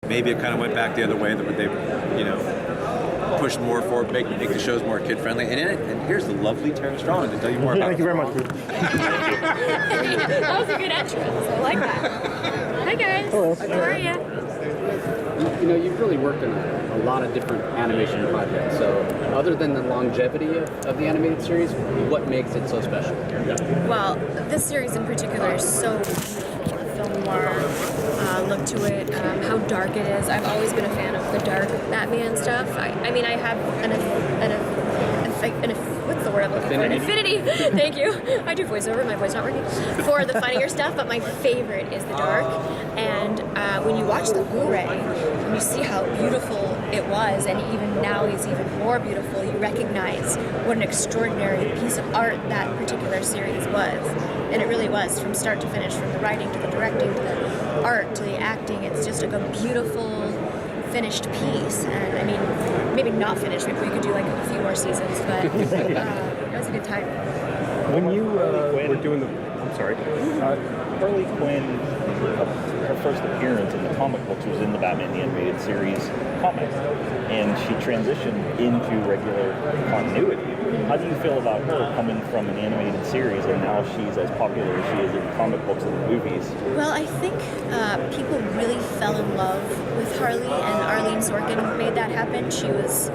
maybe it kind of went back the other way, that they, pushed more forward, make the shows more kid friendly. And here's the lovely Tara Strong to tell you more about. Thank you very much. That was a good entrance. I like that. Hi guys. Hello. How are you? You've really worked on a lot of different animation projects. So, other than the longevity of the animated series, what makes it so special? Well, this series in particular is so film noir look to it, how dark it is. I've always been a fan of the dark Batman stuff. I mean, I have what's the word I'm looking for? An affinity. Thank you. I do voiceover. My voice not working. For the funnier stuff, but my favorite is the dark. And when you watch the Blu-ray and you see how beautiful it was, and even now it's even more beautiful, you recognize what an extraordinary piece of art that particular series was. And it really was, from start to finish, from the writing to the directing to the art to the acting. It's just like a beautiful, finished piece. And I mean, maybe not finished, maybe we could do like a few more seasons, but it was a good time. When you were doing Harley Quinn, her first appearance in the comic books was in the Batman the Animated Series comic, and she transitioned into regular continuity. How do you feel about her coming from an animated series and now she's as popular as she is in the comic books and the movies? Well, I think people really fell in love with Harley, and Arlene Sorkin made that happen. She is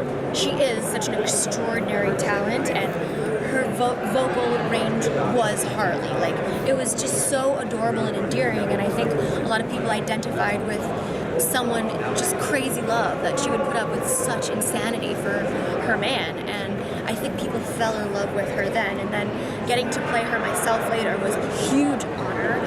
such an extraordinary talent, and her vocal range was Harley. Like, it was just so adorable and endearing, and I think a lot of people identified with someone just crazy love, that she would put up with such insanity for her man, and I think people fell in love with her then, and then getting to play her myself later was a huge honor.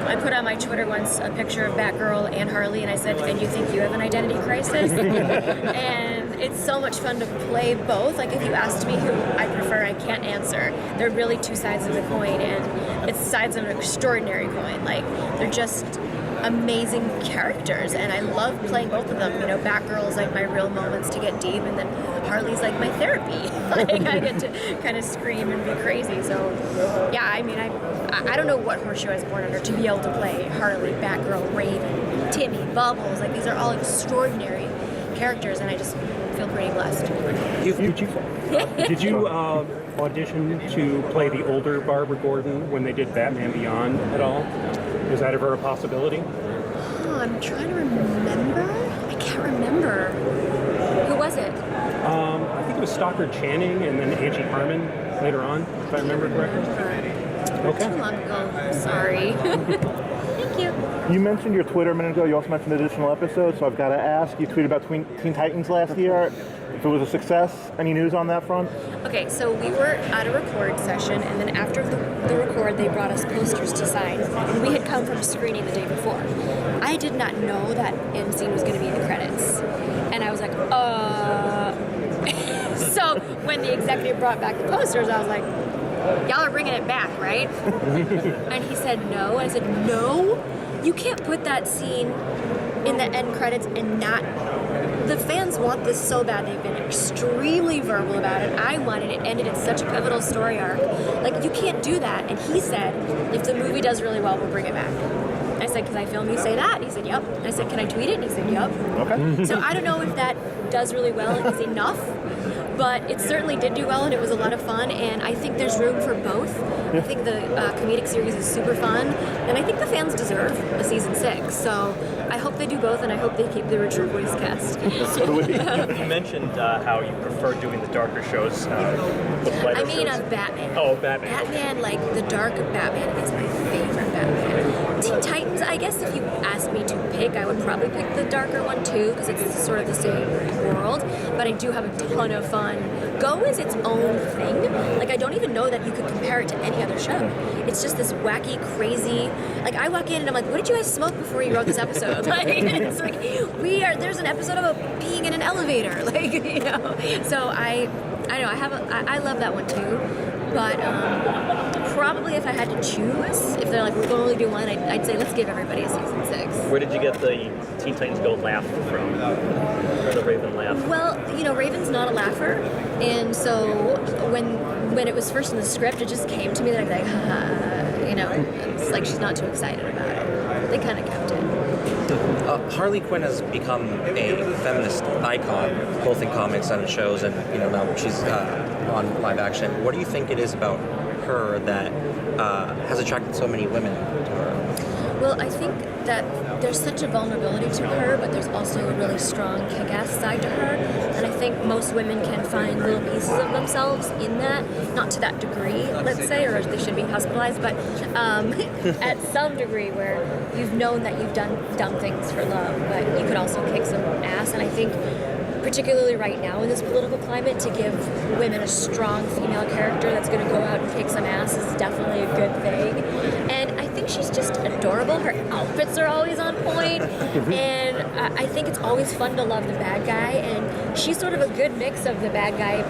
I put on my Twitter once a picture of Batgirl and Harley, and I said, and you think you have an identity crisis? And it's so much fun to play both. Like, if you asked me who I prefer, I can't answer. They're really two sides of the coin, and it's sides of an extraordinary coin. Like, they're just amazing characters, and I love playing both of them. Batgirl's like my real moments to get deep, and then Harley's like my therapy. Like, I get to kind of scream and be crazy. So yeah, I mean, I don't know what horseshoe I was born under to be able to play Harley, Batgirl, Raven, Timmy, Bubbles. Like, these are all extraordinary characters, and I just feel pretty blessed. Did you audition to play the older Barbara Gordon when they did Batman Beyond at all? Was that ever a possibility? Oh, I'm trying to remember. I can't remember. Who was it? I think it was Stockard Channing and then Angie Harmon later on, if I remember correctly. Okay. Too long ago. Sorry. Thank you. You mentioned your Twitter a minute ago. You also mentioned additional episodes, so I've got to ask. You tweeted about Teen Titans last year. If it was a success, any news on that front? Okay, so we were at a record session, and then after the record, they brought us posters to sign. And we had come from screening the day before. I did not know that end scene was going to be in the credits. And I was like, So when the executive brought back the posters, I was like, y'all are bringing it back, right? And he said no. And I said, no? You can't put that scene in the end credits and not... The fans want this so bad. They've been extremely verbal about it. I wanted it ended in such a pivotal story arc. Like, you can't do that. And he said, if the movie does really well, we'll bring it back. I said, can I film you say that? He said, yep. I said, can I tweet it? And he said, yep. Okay. So I don't know if that does really well and is enough, but it certainly did do well, and it was a lot of fun, and I think there's room for both. I think the comedic series is super fun, and I think the fans deserve a season 6. So I hope they do both, and I hope they keep the original voice cast. You mentioned how you prefer doing the darker shows with lighter I mean, shows. Batman. Oh, Batman. Batman, like the dark Batman is my favorite Batman. Teen Titans, I guess if you asked me to pick, I would probably pick the darker one too, because it's sort of the same world, but I do have a ton of fun. Go is its own thing. Like, I don't even know that you could compare it to any other show. It's just this wacky, crazy, like, I walk in and I'm like, what did you guys smoke before you wrote this episode? Like, it's like, there's an episode about being in an elevator, like, So I love that one too, but probably if I had to choose, if they're like, we're going to only do one, I'd say let's give everybody a season 6. Where did you get the Teen Titans Go laugh from? Or the Raven laugh? Well, Raven's not a laugher, and so when it was first in the script, it just came to me that I'm like, haha, it's like she's not too excited about it. They kind of kept it. Harley Quinn has become a feminist icon, both in comics and in shows, and now she's on live action. What do you think it is about her that has attracted so many women to her? Well, I think that there's such a vulnerability to her, but there's also a really strong kick-ass side to her. And I think most women can find little pieces of themselves in that, not to that degree, let's say, or they should be hospitalized, but at some degree where you've known that you've done dumb things for love, but you could also kick some ass. And I think particularly right now in this political climate, to give women a strong female character that's going to go out and kick some ass is definitely a good thing. And I think she's just adorable. Her outfits are always on point, and I think it's always fun to love the bad guy, and she's sort of a good mix of the bad guy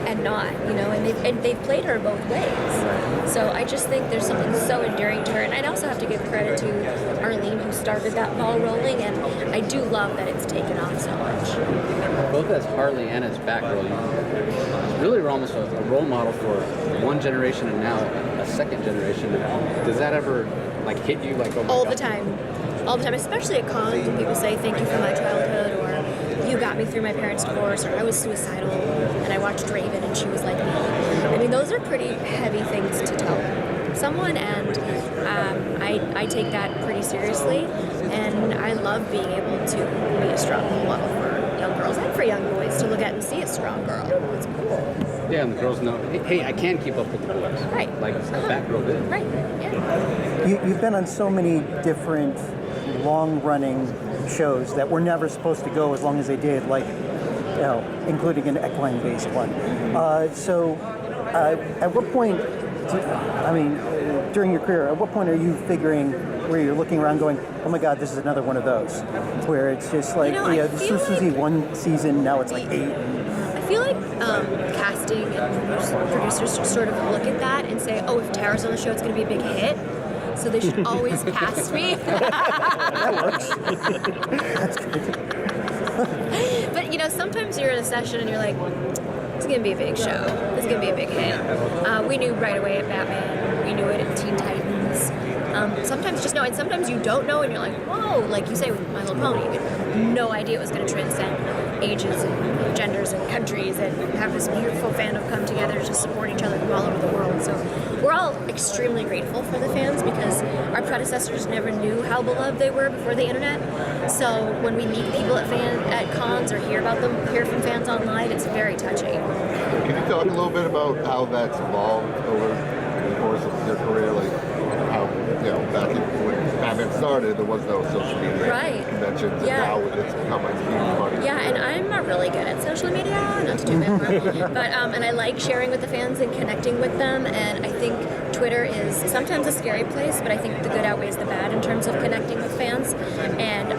and not, and they've played her both ways. So I just think there's something so endearing to her, and I'd also have to give credit to Arlene, who started that ball rolling, and I do love that it's taken off so much. Both as Harley and as Batgirl, you really were almost a role model for one generation and now a second generation. Does that ever hit you oh my all God? the time, especially at cons when people say thank you for my childhood, or you got me through my parents' divorce, or I was suicidal and I watched Raven and she was like me. I mean, those are pretty heavy things to tell someone, and I take that pretty seriously, and I love being able to be a strong role model for young girls and for young boys to look at and see a strong girl. It's cool. Yeah, and the girls know, hey, I can keep up with the boys. Right. Like Batgirl did. Right, yeah. You've been on so many different long-running shows that were never supposed to go as long as they did, including an equine-based one. At what point, during your career, at what point are you figuring where you're looking around going, oh my God, this is another one of those, where it's just like, this was supposed to be one season, now it's like 8. I feel like casting and producers sort of look at that and say, oh, if Tara's on the show, it's going to be a big hit. So they should always cast me. That works. That's good. But, sometimes you're in a session and you're like, it's going to be a big show. It's going to be a big hit. We knew right away at Batman. We knew it at Teen Titans. Sometimes you just know, and sometimes you don't know, and you're like, whoa, like you say with My Little Pony, you had no idea it was going to transcend ages and genders and countries and have this beautiful fandom come together to support each other from all over the world. So we're all extremely grateful for the fans because our predecessors never knew how beloved they were before the internet. So when we meet people at cons or hear about them, hear from fans online, it's very touching. Can you talk a little bit about how that's evolved over the course of your career? How, back when Batman started, there was no social media conventions, and now it's become a huge part of Yeah, and I'm not really good at social media, not to do that, but and I like sharing with the fans and connecting with them, and I think Twitter is sometimes a scary place, but I think the good outweighs the bad in terms of connecting with fans, and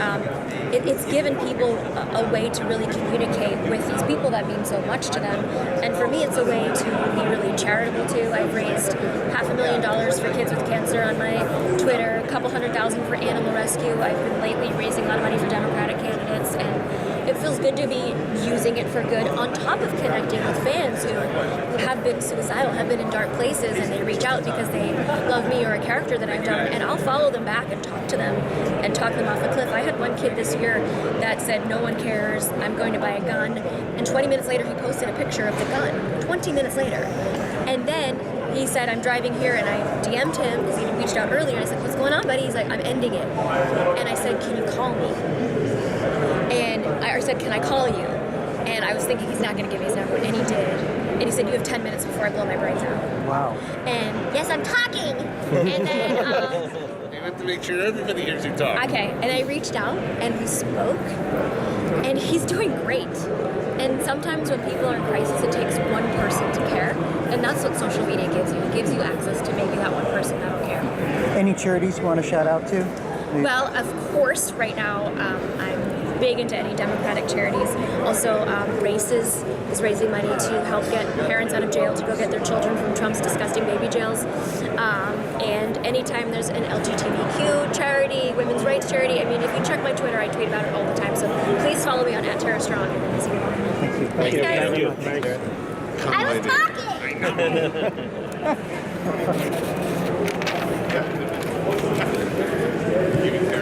it's given people a way to really communicate with these people that mean so much to them, and for me it's a way to be really charitable too. I've raised $500,000 for kids with cancer on my Twitter, a couple $100,000 for animal rescue. I've been lately raising a lot of money for Democratic candidates, and it feels good to be using it for good on top of connecting with fans who have been suicidal, have been in dark places, and they reach out because they love me or a character that I've done, and I'll follow them back and talk to them and talk them off a cliff. I had one kid this year that said, no one cares, I'm going to buy a gun, and 20 minutes later he posted a picture of the gun, 20 minutes later. And then he said, I'm driving here, and I DM'd him because he reached out earlier, and I said, what's going on, buddy? He's like, I'm ending it. And I said, can you call me? And I said, can I call you? And I was thinking he's not going to give me his number, and he did. And he said, you have 10 minutes before I blow my brains out. Wow. And yes, I'm talking. And then You have to make sure everybody hears you talk. okay, and I reached out and we spoke, and he's doing great. And sometimes when people are in crisis, it takes one person to care, and that's what social media gives you. It gives you access to maybe that one person that'll care. Any charities you want to shout out to? Well, of course, right now I'm big into any Democratic charities. Also, Races is raising money to help get parents out of jail to go get their children from Trump's disgusting baby jails. And anytime there's an LGBTQ charity, women's rights charity, I mean, if you check my Twitter, I tweet about it all the time. So please follow me on @TerraStrong and see more. Thank you. Thanks, guys. Thank you. I was talking.